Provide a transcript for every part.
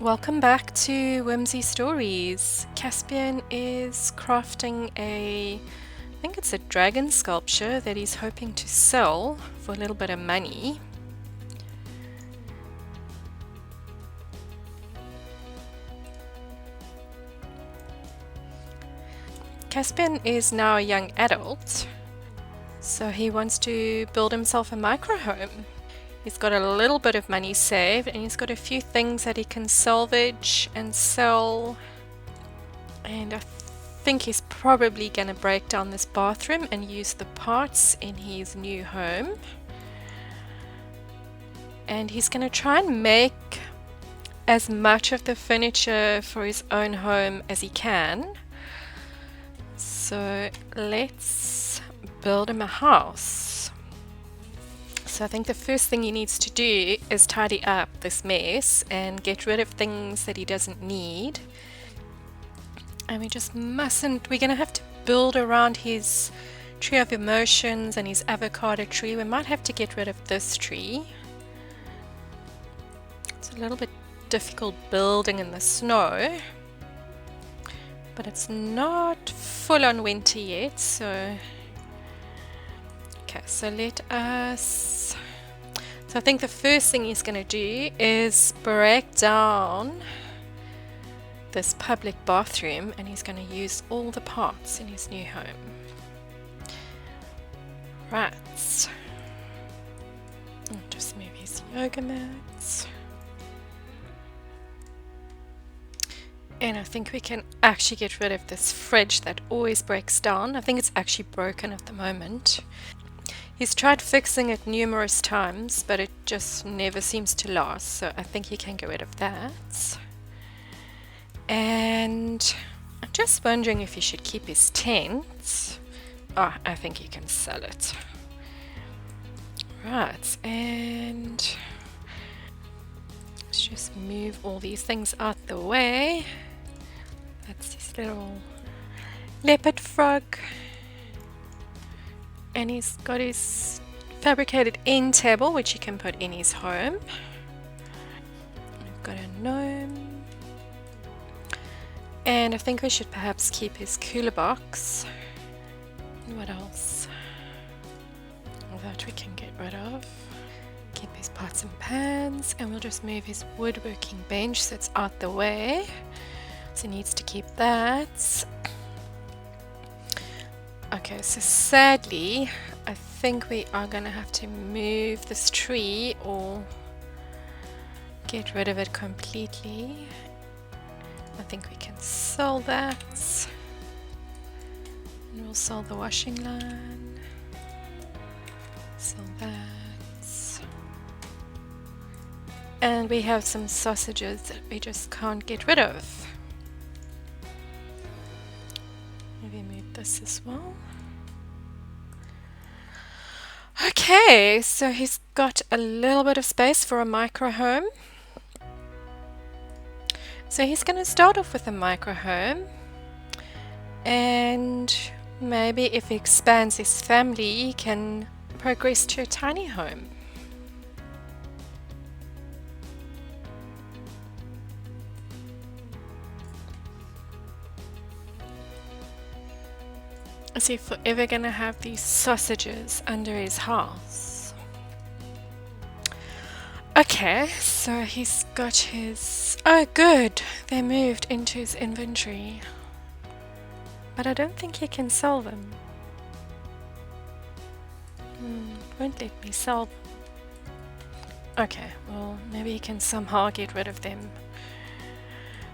Welcome back to Whimsy Stories. Caspian is crafting I think it's a dragon sculpture that he's hoping to sell for a little bit of money. Caspian is now a young adult, so he wants to build himself a micro home. He's got a little bit of money saved and he's got a few things that he can salvage and sell. And I think he's probably going to break down this bathroom and use the parts in his new home. And he's going to try and make as much of the furniture for his own home as he can. So let's build him a house. So I think the first thing he needs to do is tidy up this mess and get rid of things that he doesn't need. And we're going to have to build around his tree of emotions and his avocado tree. We might have to get rid of this tree. It's a little bit difficult building in the snow, but it's not full on winter yet, so okay, so so I think the first thing he's going to do is break down this public bathroom, and he's going to use all the parts in his new home. Right. I'll just move his yoga mats. And I think we can actually get rid of this fridge that always breaks down. I think it's actually broken at the moment. He's tried fixing it numerous times, but it just never seems to last, so I think he can get rid of that. And I'm just wondering if he should keep his tent. Oh, I think he can sell it. Right, and let's just move all these things out the way. That's his little leopard frog. And he's got his fabricated end table, which he can put in his home. We've got a gnome. And I think we should perhaps keep his cooler box. And what else? All that we can get rid of. Keep his pots and pans. And we'll just move his woodworking bench so it's out the way. So he needs to keep that. Okay, so sadly, I think we are going to have to move this tree or get rid of it completely. I think we can sell that. And we'll sell the washing line. Sell that. And we have some sausages that we just can't get rid of. Maybe move this as well. Okay, so he's got a little bit of space for a micro home. So he's going to start off with a micro home, and maybe if he expands his family, he can progress to a tiny home. Is he forever going to have these sausages under his house? Okay, so he's got his... Oh, good! They moved into his inventory. But I don't think he can sell them. Won't let me sell them. Okay, well, maybe he can somehow get rid of them.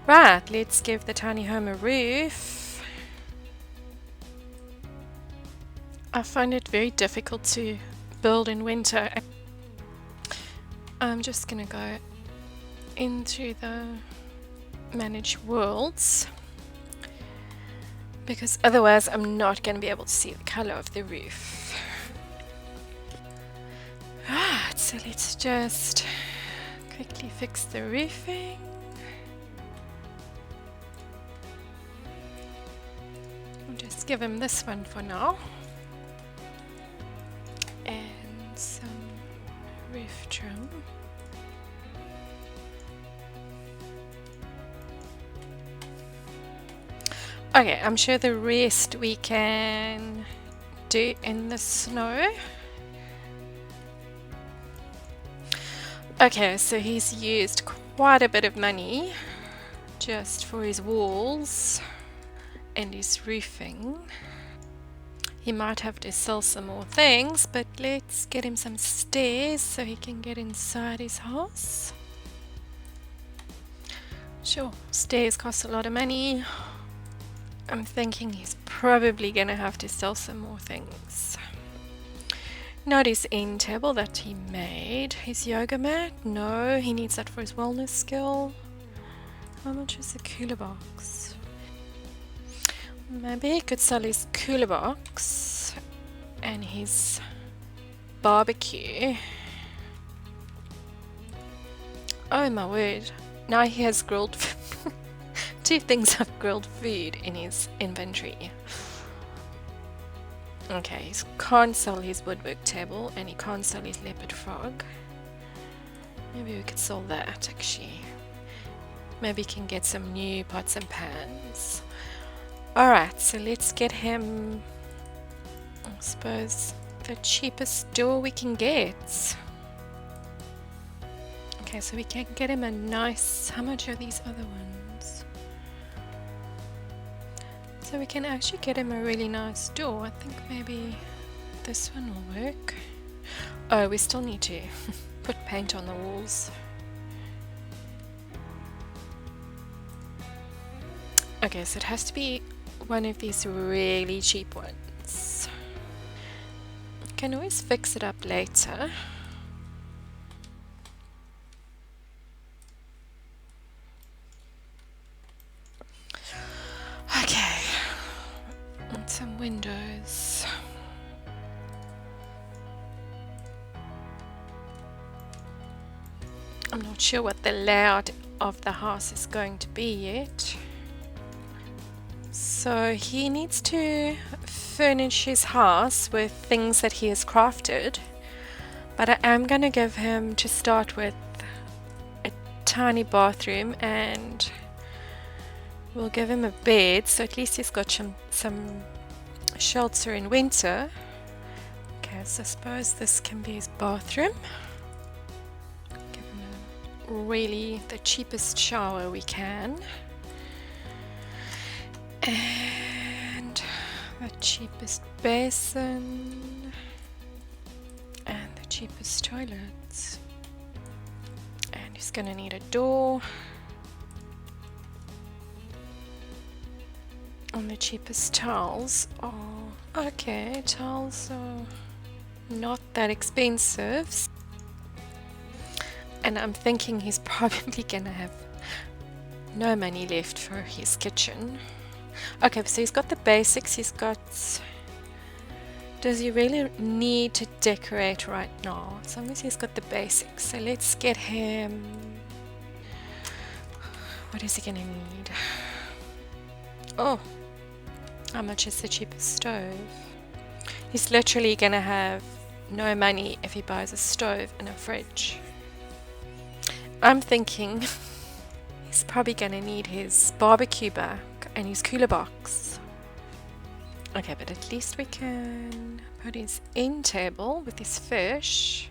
Right, let's give the tiny home a roof. I find it very difficult to build in winter. I'm just going to go into the manage worlds, because otherwise I'm not going to be able to see the color of the roof. Right, so let's just quickly fix the roofing. I'll just give him this one for now. And some roof trim. Okay, I'm sure the rest we can do in the snow. Okay, so he's used quite a bit of money just for his walls and his roofing. He might have to sell some more things, but let's get him some stairs so he can get inside his house. Sure, stairs cost a lot of money. I'm thinking he's probably gonna have to sell some more things. Not his end table that he made. His yoga mat? No, he needs that for his wellness skill. How much is the cooler box? Maybe he could sell his cooler box and his barbecue. Oh my word. Now he has grilled two things of grilled food in his inventory. Okay, he can't sell his woodwork table and he can't sell his leopard frog. Maybe we could sell that actually. Maybe he can get some new pots and pans. Alright, so let's get him, I suppose, the cheapest door we can get. Okay, so we can get him a nice, how much are these other ones? So we can actually get him a really nice door. I think maybe this one will work. Oh, we still need to put paint on the walls. Okay, so it has to be one of these really cheap ones. Can always fix it up later. Okay, and some windows. I'm not sure what the layout of the house is going to be yet. So he needs to furnish his house with things that he has crafted, but I am going to give him, to start with, a tiny bathroom, and we'll give him a bed, so at least he's got some shelter in winter. Okay, so I suppose this can be his bathroom. Give him really the cheapest shower we can. And the cheapest basin. And the cheapest toilets. And he's gonna need a door. And the cheapest towels. Oh, okay, towels are not that expensive. And I'm thinking he's probably gonna have no money left for his kitchen. Okay, so he's got the basics. He's got... Does he really need to decorate right now? As long as he's got the basics. So let's get him... What is he gonna need? Oh, how much is the cheapest stove? He's literally gonna have no money if he buys a stove and a fridge. I'm thinking he's probably gonna need his barbecue back and his cooler box. Okay, but at least we can put his end table with his fish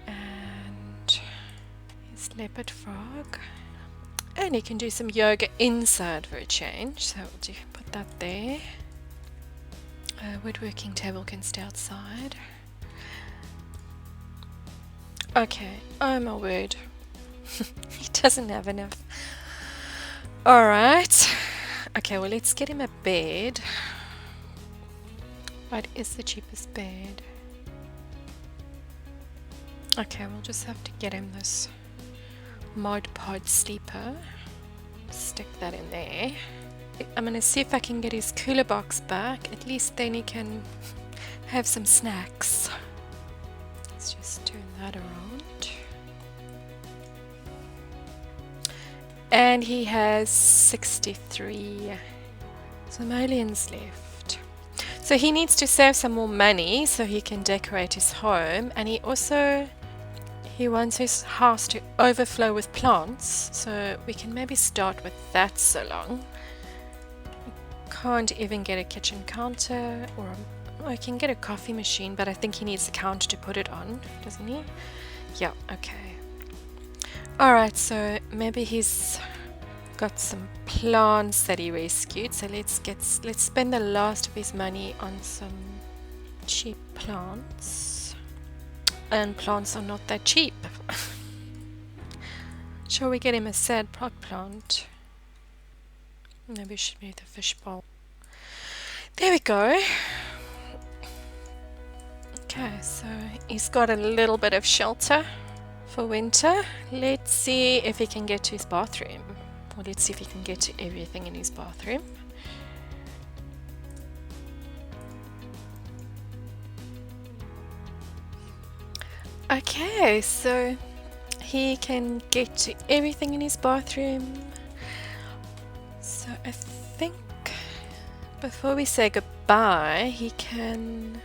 and his leopard frog. And he can do some yoga inside for a change, so we'll put that there. A woodworking table can stay outside. Okay, oh my word. He doesn't have enough. Alright. Okay, well let's get him a bed. What is the cheapest bed? Okay, we'll just have to get him this Mod Pod sleeper. Stick that in there. I'm gonna see if I can get his cooler box back. At least then he can have some snacks. Let's just turn that around. And he has 63 simoleons left. So he needs to save some more money so he can decorate his home, and he wants his house to overflow with plants, so we can maybe start with that so long. can't even get a kitchen counter, or I can get a coffee machine, but I think he needs a counter to put it on, doesn't he? Yeah, okay. Alright, so maybe he's got some plants that he rescued, so let's spend the last of his money on some cheap plants. And plants are not that cheap. Shall we get him a sad pot plant? Maybe we should move the fish bowl. There we go. Okay, so he's got a little bit of shelter for winter. Let's see if he can get to his bathroom. Or let's see if he can get to everything in his bathroom. Okay, so he can get to everything in his bathroom. So I think before we say goodbye, he can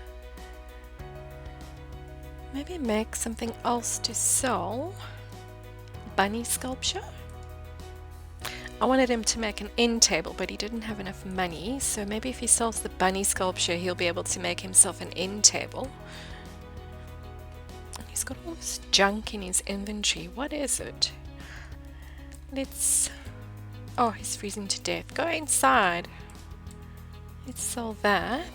maybe make something else to sell. Bunny sculpture. I wanted him to make an end table, but he didn't have enough money, so maybe if he sells the bunny sculpture, he'll be able to make himself an end table. He's got all this junk in his inventory. What is it? Let's... Oh, he's freezing to death. Go inside. Let's sell that.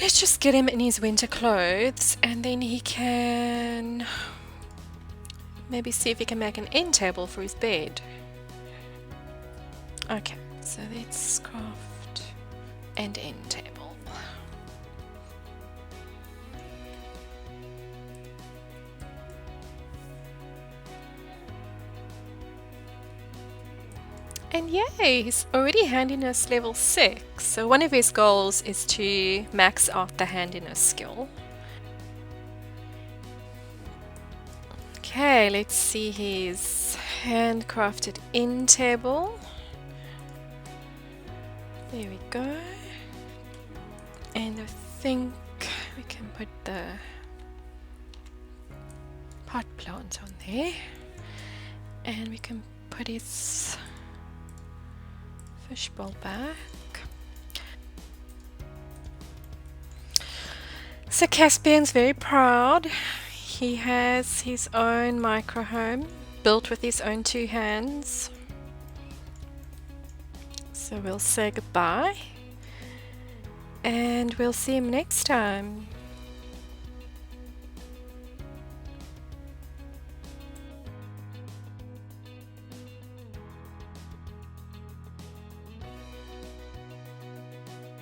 Let's just get him in his winter clothes, and then he can maybe see if he can make an end table for his bed. Okay, so let's craft an end table. And yay, he's already handiness level 6. So one of his goals is to max out the handiness skill. Okay, let's see his handcrafted end table. There we go. And I think we can put the pot plant on there. And we can put his fishbowl back. So Caspian's very proud. He has his own micro home built with his own 2 hands. So we'll say goodbye and we'll see him next time.